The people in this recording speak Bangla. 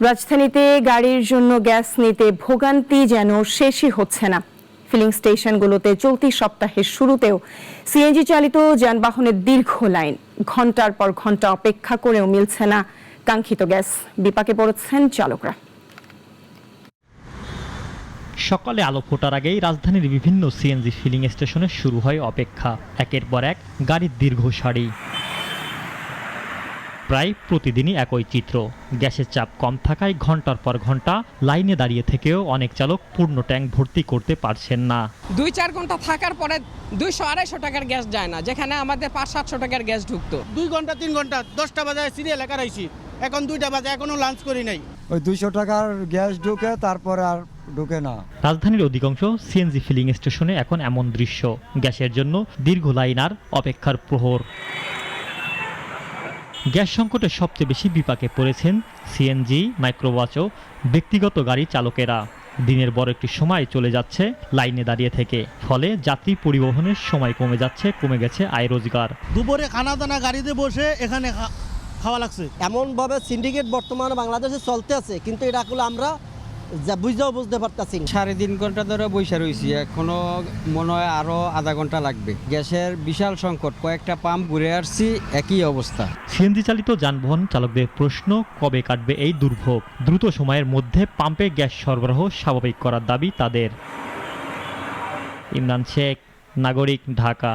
রাজধানীতে গাড়ির জন্য গ্যাস নিতে ভোগান্তি যেন শেষই হচ্ছে না। ফিলিং স্টেশনগুলোতে চলতি সপ্তাহের শুরুতেও সিএনজি চালিত যানবাহনের দীর্ঘ লাইন, ঘন্টার পর ঘন্টা অপেক্ষা করেও মিলছে না কাঙ্ক্ষিত গ্যাস। বিপাকে পড়েছেন চালকরা। সকালে আলো ফোটার আগেই রাজধানীর বিভিন্ন সিএনজি ফিলিং স্টেশনে শুরু হয় অপেক্ষা। একের পর এক গাড়ির দীর্ঘ সারি। প্রায় প্রতিদিনই একই চিত্র। গ্যাসের চাপ কম থাকায় ঘন্টার পর ঘন্টা লাইনে দাঁড়িয়ে থেকেও অনেক চালক পূর্ণ ট্যাঙ্ক ভর্তি করতে পারছেন না। 2-4 ঘন্টা থাকার পরে 200-250 টাকার গ্যাস যায় না, যেখানে আমাদের 500-700 টাকার গ্যাস ঢুকতো। 2 ঘন্টা 3 ঘন্টা 10টা বাজে সিরিয়াল একা রাইছি, এখন 2টা বাজে এখনো লাঞ্চ করি নাই। ওই 200 টাকার গ্যাস ঢুকে, তারপরে আর ঢুকে না। রাজধানীর অধিকাংশ সিএনজি ফিলিং স্টেশনে এখন এমন দৃশ্য, গ্যাসের জন্য দীর্ঘ লাইন আর অপেক্ষার প্রহর। গ্যাস সংকটে সবচেয়ে বেশি বিপাকে পড়েছেন সিএনজি, মাইক্রোবাস ও ব্যক্তিগত গাড়ি চালকেরা। দিনের বড় একটি সময় চলে যাচ্ছে লাইনে দাঁড়িয়ে থেকে, ফলে যাত্রী পরিবহনের সময় কমে গেছে আয় রোজগার। দুপুরে খানা দানা গাড়িতে বসে এখানে খাওয়া লাগছে। এমনভাবে সিন্ডিকেট বর্তমানে বাংলাদেশে চলতে আছে, কিন্তু এটা আমরা বুঝতে পারতেছি। 3.5 ঘন্টা ধরে বসে রয়েছি, এখনো মনে হয় আরো আধা ঘন্টা লাগবে। গ্যাসের বিশাল সংকট, কয়েকটা পাম্প ঘুরে আসছি, একই অবস্থা। সিএনজি চালিত যানবাহন চালকদের প্রশ্ন, কবে কাটবে এই দুর্ভোগ? দ্রুত সময়ের মধ্যে পাম্পে গ্যাস সরবরাহ স্বাভাবিক করার দাবি তাদের। ইমরান শেখ, নাগরিক, ঢাকা।